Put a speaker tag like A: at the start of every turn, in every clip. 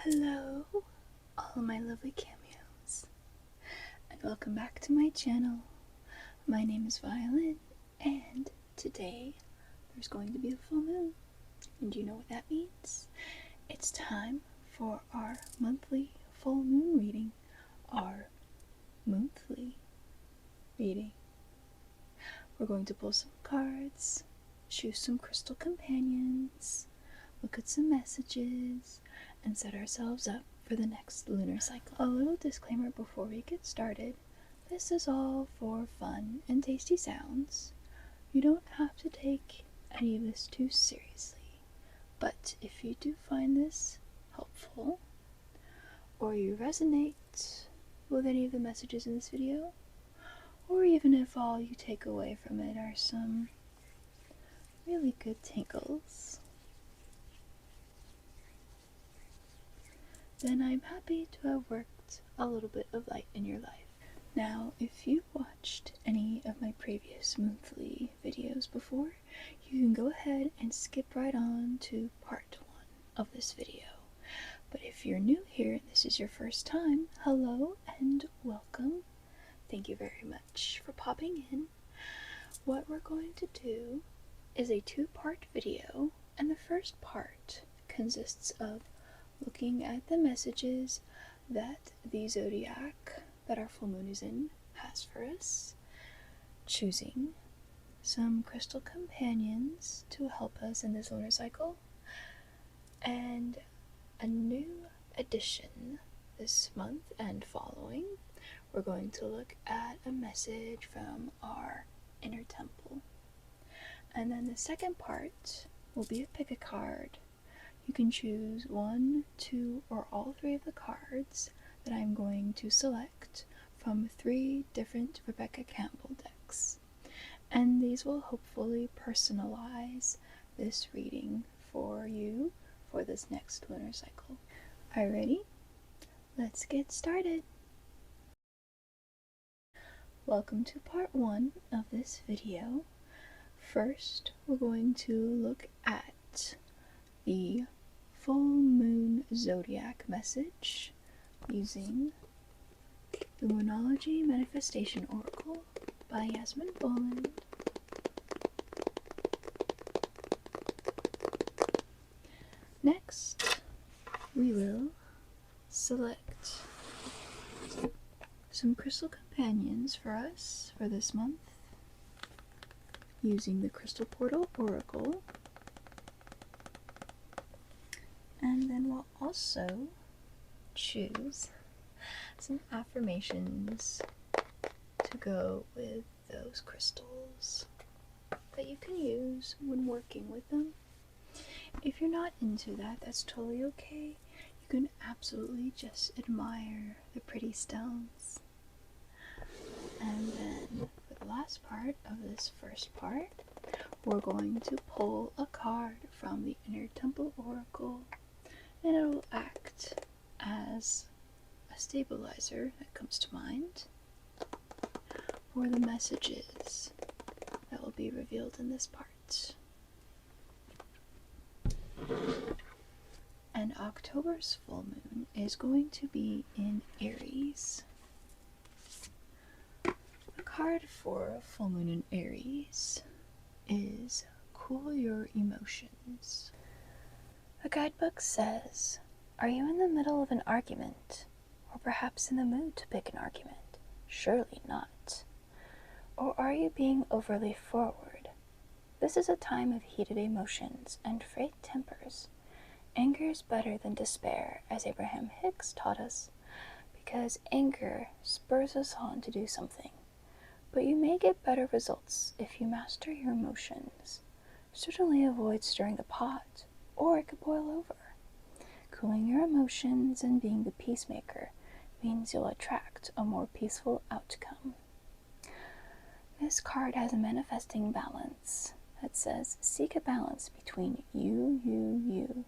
A: Hello, all of my lovely cameos, and welcome back to my channel. My name is Violet, and today there's going to be a full moon. And do you know what that means? It's time for our monthly full moon reading, our moonthly reading. We're going to pull some cards, choose some crystal companions, look at some messages, and set ourselves up for the next lunar cycle. A little disclaimer before we get started. This is all for fun and tasty sounds. You don't have to take any of this too seriously. But if you do find this helpful, or you resonate with any of the messages in this video, or even if all you take away from it are some really good tingles, then I'm happy to have worked a little bit of light in your life. Now, if you watched any of my previous monthly videos before, you can go ahead and skip right on to part 1 of this video. But if you're new here and this is your first time, hello and welcome. Thank you very much for popping in. What we're going to do is a 2-part video, and the first part consists of looking at the messages that the zodiac that our full moon is in has for us, choosing some crystal companions to help us in this lunar cycle, and a new addition this month and following, we're going to look at a message from our inner temple. And then the second part will be a pick a card. You can choose 1, 2, or all 3 of the cards that I'm going to select from 3 different Rebecca Campbell decks. And these will hopefully personalize this reading for you for this next lunar cycle. Are you ready? Let's get started. Welcome to part 1 of this video. First, we're going to look at the full moon zodiac message using the Moonology Manifestation Oracle by Yasmin Boland. Next, we will select some crystal companions for us for this month using the Crystal Portal Oracle. And then we'll also choose some affirmations to go with those crystals that you can use when working with them. If you're not into that, that's totally okay. You can absolutely just admire the pretty stones. And then for the last part of this first part, we're going to pull a card from the Inner Temple Oracle, and it will act as a stabilizer that comes to mind for the messages that will be revealed in this part. And October's full moon is going to be in Aries. The card for a full moon in Aries is Cool Your Emotions. The guidebook says, are you in the middle of an argument? Or perhaps in the mood to pick an argument? Surely not. Or are you being overly forward? This is a time of heated emotions and frayed tempers. Anger is better than despair, as Abraham Hicks taught us, because anger spurs us on to do something. But you may get better results if you master your emotions. Certainly avoid stirring the pot, or it could boil over. Cooling your emotions and being the peacemaker means you'll attract a more peaceful outcome. This card has a manifesting balance that says, seek a balance between you,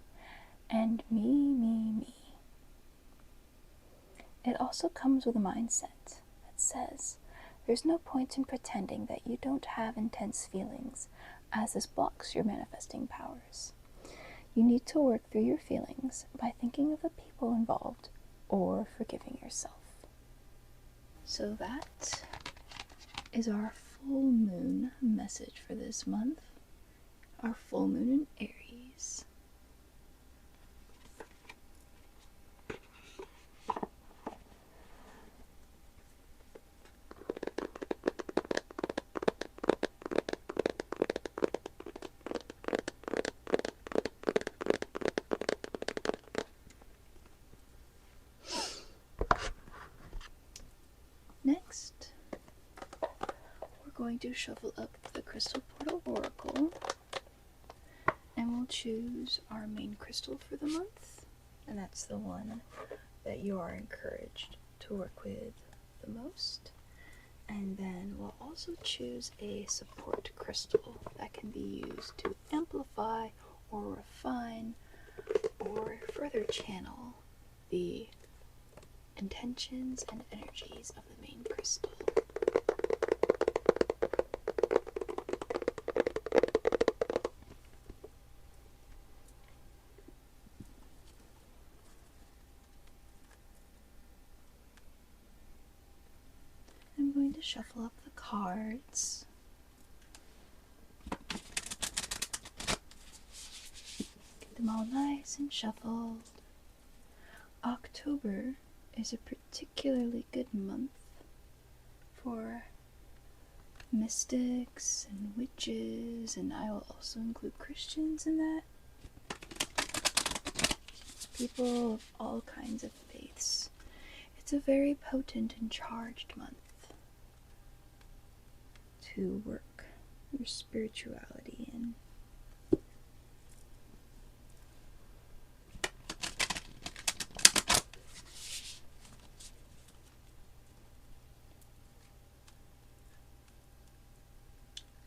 A: and me. It also comes with a mindset that says, there's no point in pretending that you don't have intense feelings, as this blocks your manifesting powers. You need to work through your feelings by thinking of the people involved or forgiving yourself. So that is our full moon message for this month. Our full moon in Aries. Next, we're going to shuffle up the Crystal Portal Oracle, and we'll choose our main crystal for the month, and that's the one that you are encouraged to work with the most. And then we'll also choose a support crystal that can be used to amplify or refine or further channel the intentions and energies of the main crystal. I'm going to shuffle up the cards. Get them all nice and shuffled. October is a particularly good month for mystics and witches, and I will also include Christians in that. People of all kinds of faiths. It's a very potent and charged month to work your spirituality in.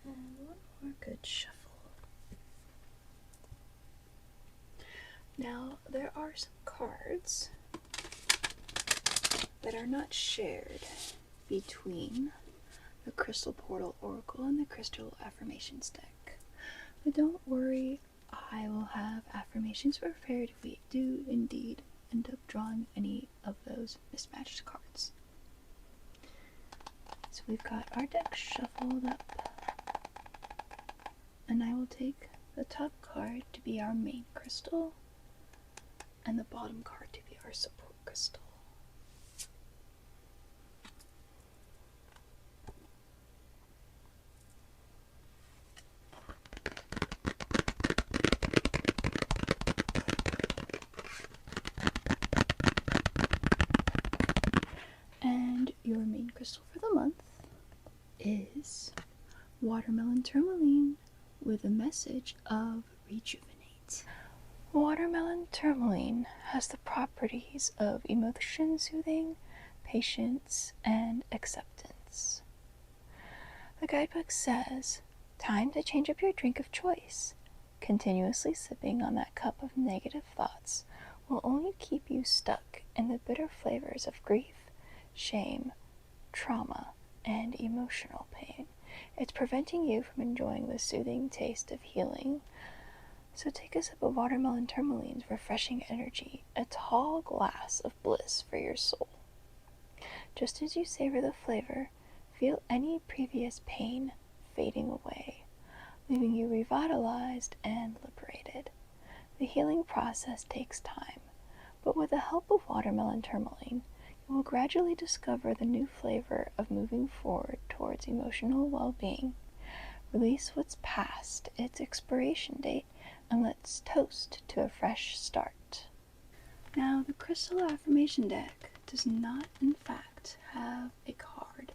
A: And one more good shuffle. Now, there are some cards that are not shared between the Crystal Portal Oracle and the Crystal Affirmations deck. But don't worry, I will have affirmations prepared if we do indeed end up drawing any of those mismatched cards. So we've got our deck shuffled up, and I will take the top card to be our main crystal and the bottom card to be our support crystal. And your main crystal for the month is Watermelon Tourmaline with a message of rejuvenate. Watermelon Tourmaline has the properties of emotion soothing, patience, and acceptance. The guidebook says, time to change up your drink of choice. Continuously sipping on that cup of negative thoughts will only keep you stuck in the bitter flavors of grief, shame, trauma, and emotional pain. It's preventing you from enjoying the soothing taste of healing. So take a sip of Watermelon Tourmaline's refreshing energy, a tall glass of bliss for your soul. Just as you savor the flavor, feel any previous pain fading away, leaving you revitalized and liberated. The healing process takes time, but with the help of Watermelon Tourmaline, you will gradually discover the new flavor of moving forward towards emotional well-being. Release what's past its expiration date, and let's toast to a fresh start. Now, the Crystal Affirmation deck does not, in fact, have a card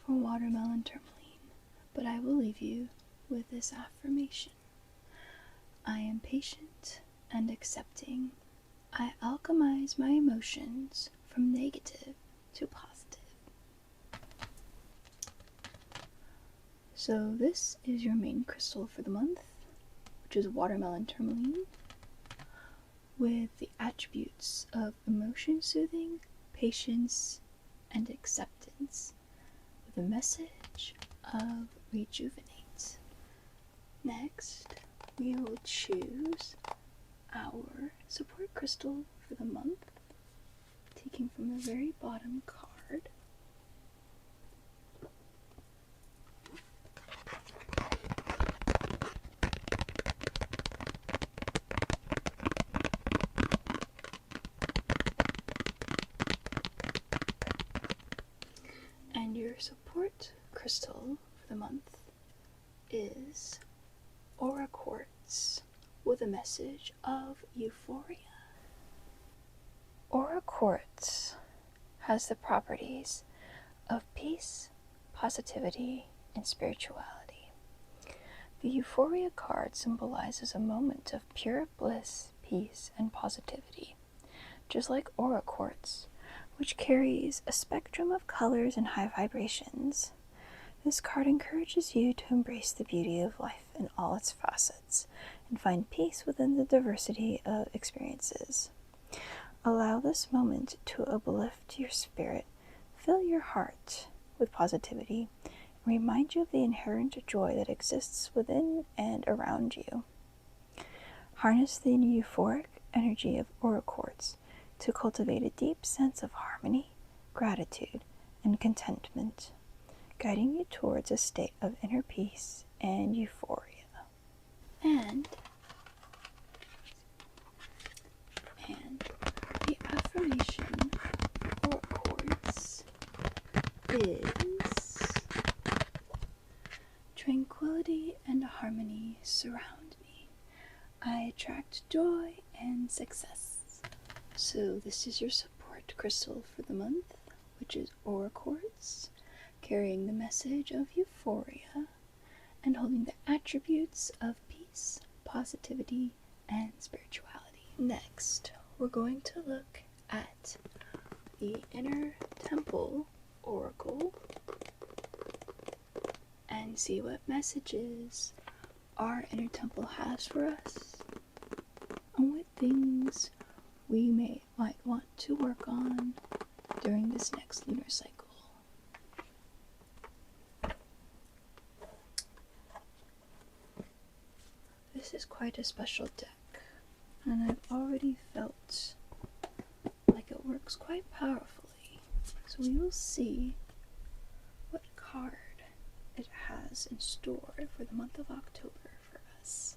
A: for Watermelon Tourmaline, but I will leave you with this affirmation. I am patient and accepting. I alchemize my emotions from negative to positive. So this is your main crystal for the month, which is Watermelon Tourmaline, with the attributes of emotion soothing, patience, and acceptance, with a message of rejuvenate. Next, we will choose our support crystal for the month, taking from the very bottom card. And your support crystal for the month is Aura Quartz with a message of euphoria. Aura Quartz has the properties of peace, positivity, and spirituality. The Euphoria card symbolizes a moment of pure bliss, peace, and positivity, just like Aura Quartz, which carries a spectrum of colors and high vibrations. This card encourages you to embrace the beauty of life in all its facets and find peace within the diversity of experiences. Allow this moment to uplift your spirit, fill your heart with positivity, and remind you of the inherent joy that exists within and around you. Harness the euphoric energy of Aura Quartz to cultivate a deep sense of harmony, gratitude, and contentment, guiding you towards a state of inner peace and euphoria. And the affirmation Aura Quartz is tranquility and harmony surround me. I attract joy and success. So this is your support crystal for the month, which is Aura Quartz, carrying the message of euphoria and holding the attributes of peace, positivity, and spirituality. Next, we're going to look at the Inner Temple Oracle and see what messages our inner temple has for us and what things we might want to work on during this next lunar cycle. This is quite a special deck, and I've already felt like it works quite powerfully. So we will see what card it has in store for the month of October for us.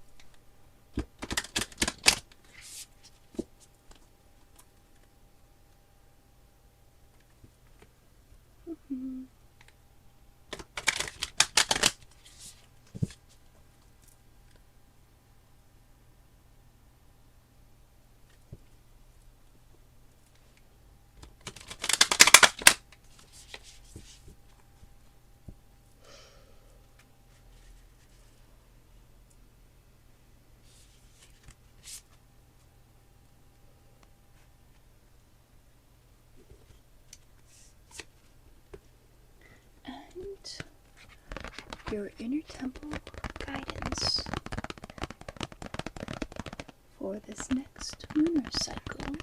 A: Your inner temple guidance for this next lunar cycle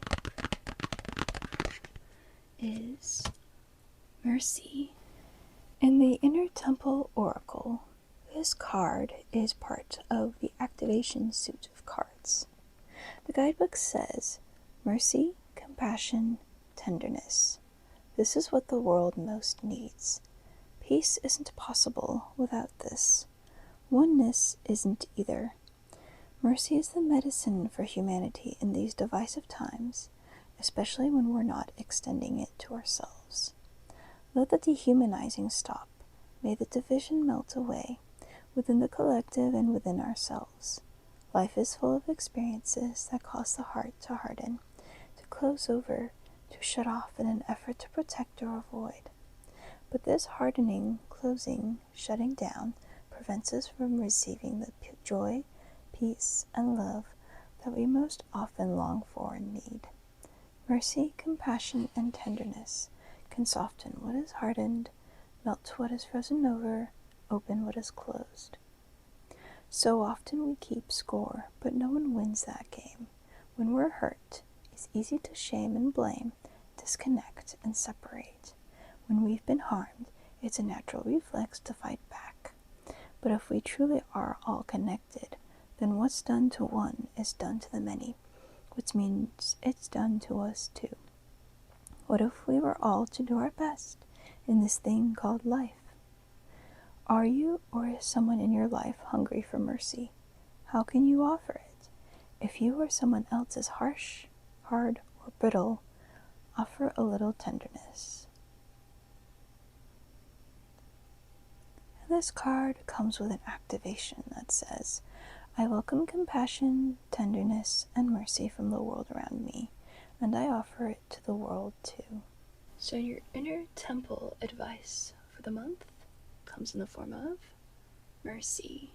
A: is mercy. In the Inner Temple Oracle, this card is part of the activation suit of cards. The guidebook says, mercy, compassion, tenderness. This is what the world most needs. Peace isn't possible without this. Oneness isn't either. Mercy is the medicine for humanity in these divisive times, especially when we're not extending it to ourselves. Let the dehumanizing stop. May the division melt away within the collective and within ourselves. Life is full of experiences that cause the heart to harden, to close over, to shut off in an effort to protect or avoid. But this hardening, closing, shutting down prevents us from receiving the joy, peace, and love that we most often long for and need. Mercy, compassion, and tenderness can soften what is hardened, melt what is frozen over, open what is closed. So often we keep score, but no one wins that game. When we're hurt, it's easy to shame and blame, disconnect and separate. When we've been harmed, it's a natural reflex to fight back. But if we truly are all connected, then what's done to one is done to the many, which means it's done to us too. What if we were all to do our best in this thing called life? Are you or is someone in your life hungry for mercy? How can you offer it? If you or someone else is harsh, hard, or brittle, offer a little tenderness. And this card comes with an activation that says, I welcome compassion, tenderness, and mercy from the world around me, and I offer it to the world too. So your inner temple advice for the month comes in the form of mercy.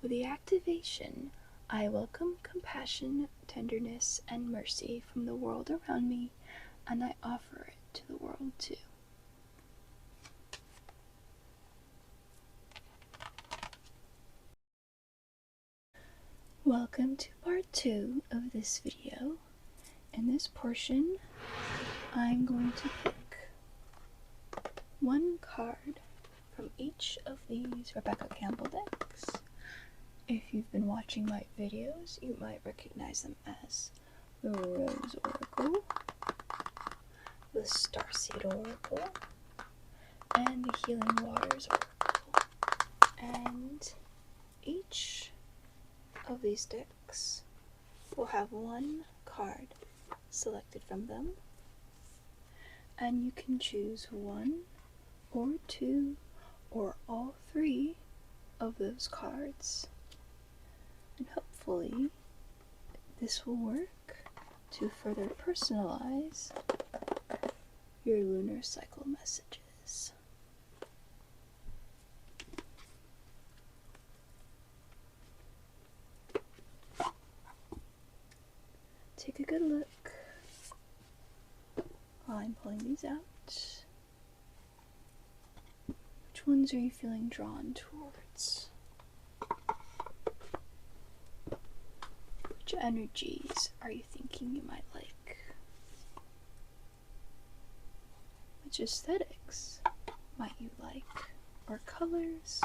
A: With the activation, I welcome compassion, tenderness, and mercy from the world around me, and I offer it to the world too. Welcome to part 2 of this video. In this portion, I'm going to pick one card from each of these Rebecca Campbell decks. If you've been watching my videos, you might recognize them as the Rose Oracle, the Starseed Oracle, and the Healing Waters Oracle. And each of these decks will have one card selected from them, and you can choose one or two or all three of those cards, and hopefully this will work to further personalize your lunar cycle messages. Take a good look while I'm pulling these out. Which ones are you feeling drawn towards? Which energies are you thinking you might like? Which aesthetics might you like? Or colors?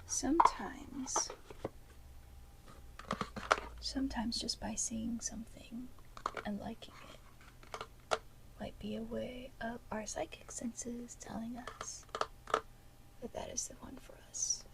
A: Sometimes just by seeing something and liking it might be a way of our psychic senses telling us that that is the one for us.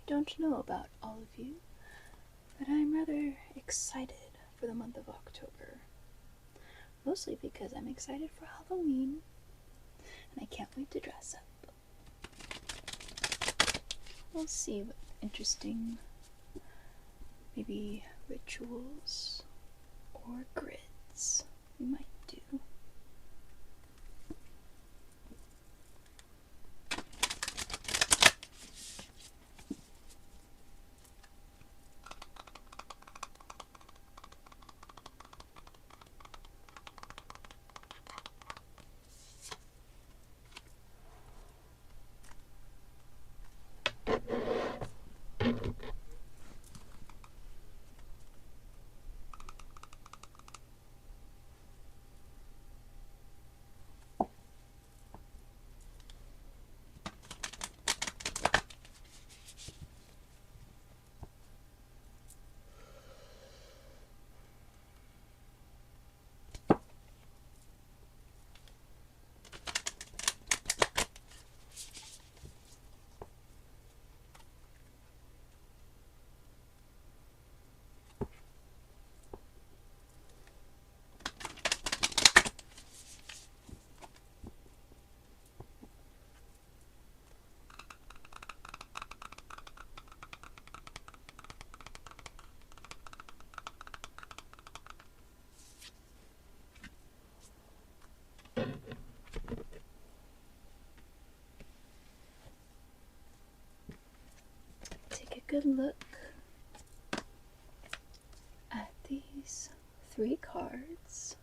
A: Don't know about all of you, but I'm rather excited for the month of October. Mostly because I'm excited for Halloween, and I can't wait to dress up. We'll see what interesting, maybe rituals or grids we might do. good look at these 3 cards.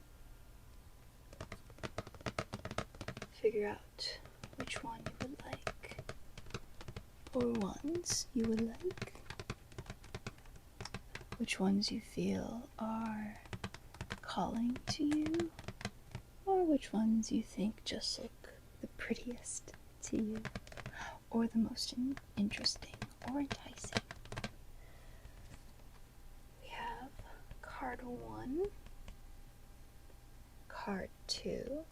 A: Figure out which one you would like, or ones you would like, which ones you feel are calling to you, or which ones you think just look the prettiest to you, or the most interesting or enticing. We have card 1, card 2,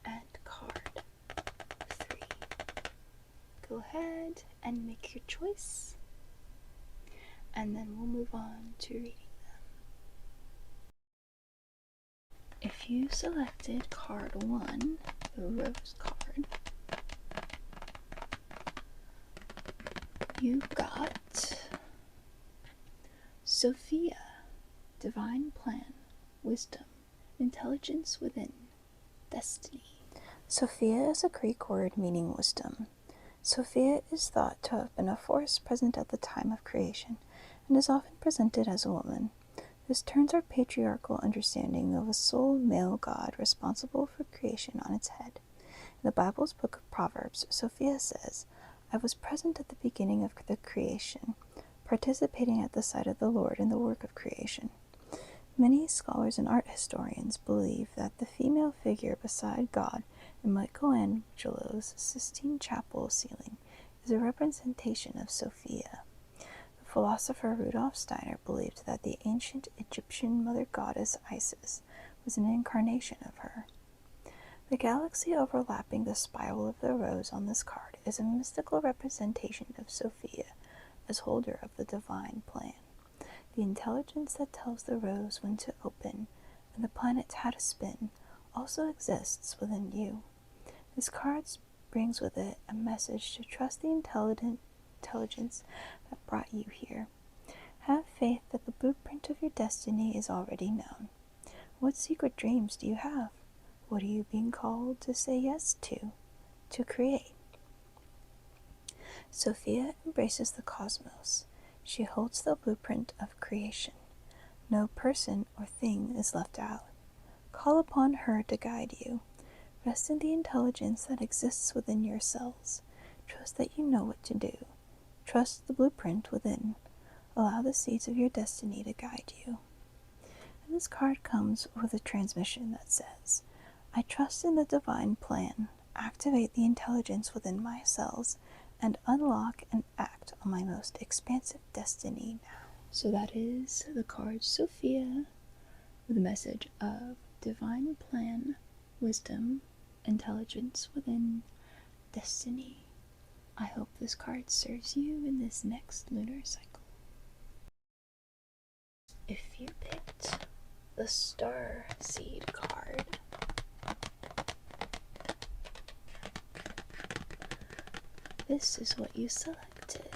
A: and card 3. Go ahead and make your choice, and then we'll move on to reading them. If you selected card 1, the rose card, you got Sophia, divine plan, wisdom, intelligence within, destiny. Sophia is a Greek word meaning wisdom. Sophia is thought to have been a force present at the time of creation and is often presented as a woman. This turns our patriarchal understanding of a sole male god responsible for creation on its head. In the Bible's book of Proverbs, Sophia says, "I was present at the beginning of the creation, participating at the side of the Lord in the work of creation." Many scholars and art historians believe that the female figure beside God in Michelangelo's Sistine Chapel ceiling is a representation of Sophia. The philosopher Rudolf Steiner believed that the ancient Egyptian mother goddess Isis was an incarnation of her. The galaxy overlapping the spiral of the rose on this card is a mystical representation of Sophia as holder of the divine plan. The intelligence that tells the rose when to open and the planets how to spin also exists within you. This card brings with it a message to trust the intelligence that brought you here. Have faith that the blueprint of your destiny is already known. What secret dreams do you have? What are you being called to say yes to create? Sophia embraces the cosmos. She holds the blueprint of creation. No person or thing is left out. Call upon her to guide you. Rest in the intelligence that exists within your cells. Trust that you know what to do. Trust the blueprint within. Allow the seeds of your destiny to guide you. And this card comes with a transmission that says, "I trust in the divine plan. Activate the intelligence within my cells and unlock and act on my most expansive destiny now." So that is the card Sophia with a message of divine plan, wisdom, intelligence within, destiny. I hope this card serves you in this next lunar cycle. If you picked the Star Seed card, this is what you selected.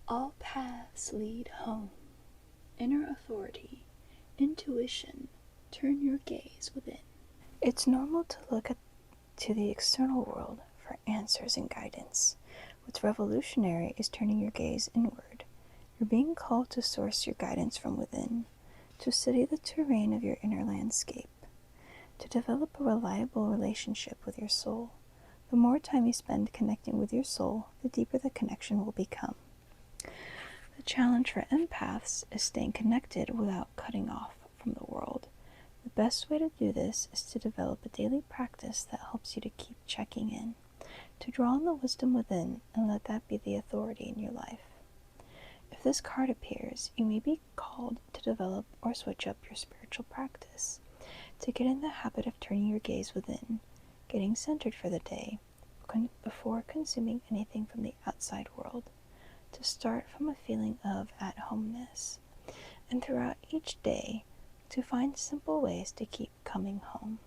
A: All paths lead home. Inner authority, intuition, turn your gaze within. It's normal to look to the external world for answers and guidance. What's revolutionary is turning your gaze inward. You're being called to source your guidance from within, to study the terrain of your inner landscape, to develop a reliable relationship with your soul. The more time you spend connecting with your soul, the deeper the connection will become. The challenge for empaths is staying connected without cutting off from the world. The best way to do this is to develop a daily practice that helps you to keep checking in, to draw on the wisdom within and let that be the authority in your life. If this card appears, you may be called to develop or switch up your spiritual practice, to get in the habit of turning your gaze within, getting centered for the day, before consuming anything from the outside world, to start from a feeling of at-homeness, and throughout each day, to find simple ways to keep coming home.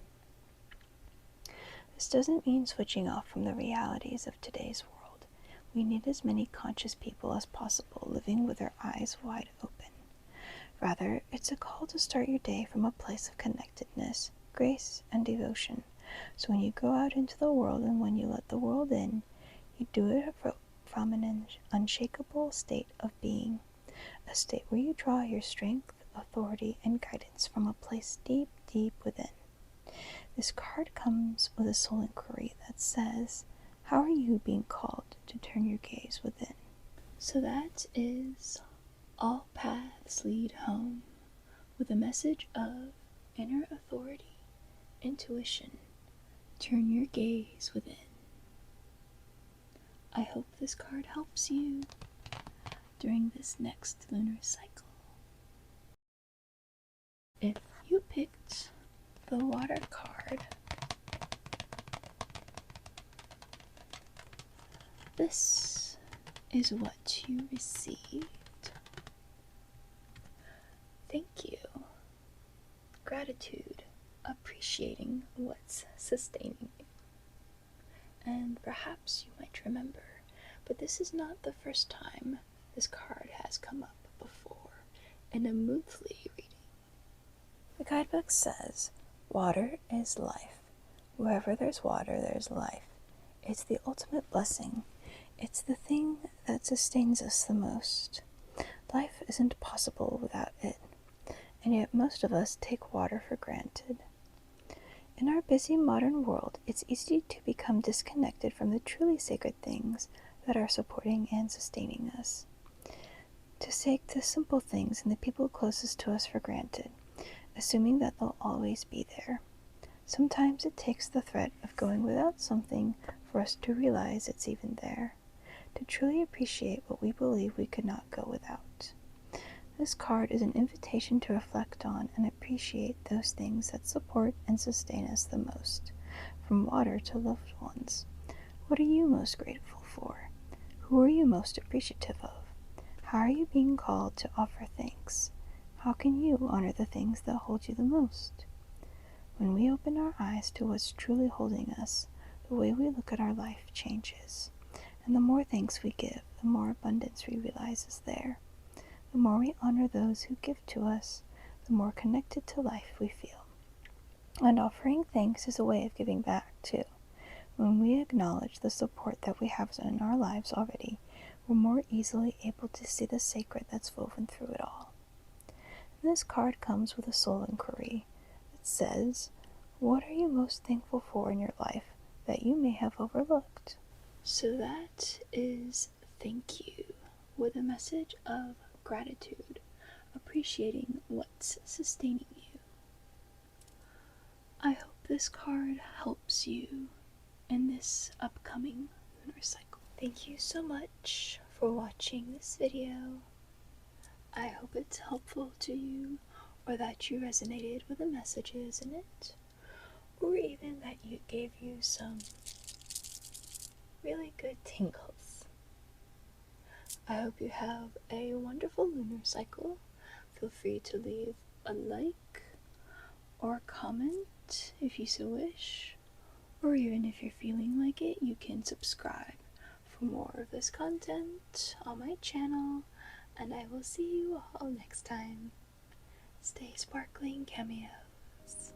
A: This doesn't mean switching off from the realities of today's world. We need as many conscious people as possible living with their eyes wide open. Rather, it's a call to start your day from a place of connectedness, grace, and devotion. So when you go out into the world and when you let the world in, You do it from an unshakable state of being, a state where you draw your strength, authority, and guidance from a place deep, deep within. This card comes with a soul inquiry that says, how are you being called to turn your gaze within? So that is all paths lead home, with a message of inner authority, intuition, turn your gaze within. I hope this card helps you during this next lunar cycle. If you picked the water card, this is what you received. Thank you. Gratitude, appreciating what's sustaining you. And perhaps you might remember, but this is not the first time this card has come up before in a moonthly reading. The guidebook says, water is life. Wherever there's water, there's life. It's the ultimate blessing. It's the thing that sustains us the most. Life isn't possible without it, and yet most of us take water for granted. In our busy modern world, it's easy to become disconnected from the truly sacred things that are supporting and sustaining us. To take the simple things and the people closest to us for granted, assuming that they'll always be there. Sometimes it takes the threat of going without something for us to realize it's even there, to truly appreciate what we believe we could not go without. This card is an invitation to reflect on and appreciate those things that support and sustain us the most, from water to loved ones. What are you most grateful for? Who are you most appreciative of? How are you being called to offer thanks? How can you honor the things that hold you the most? When we open our eyes to what's truly holding us, the way we look at our life changes. And the more thanks we give, the more abundance we realize is there. The more we honor those who give to us, the more connected to life we feel. And offering thanks is a way of giving back, too. When we acknowledge the support that we have in our lives already, we're more easily able to see the sacred that's woven through it all. And this card comes with a soul inquiry that says, what are you most thankful for in your life that you may have overlooked? So that is thank you, with a message of gratitude, appreciating what's sustaining you. I hope this card helps you in this upcoming lunar cycle. Thank you so much for watching this video. I hope it's helpful to you, or that you resonated with the messages in it, or even that it gave you some really good tingles. I hope you have a wonderful lunar cycle. Feel free to leave a like or a comment if you so wish, or even if you're feeling like it, you can subscribe for more of this content on my channel, and I will see you all next time. Stay sparkling, cameos.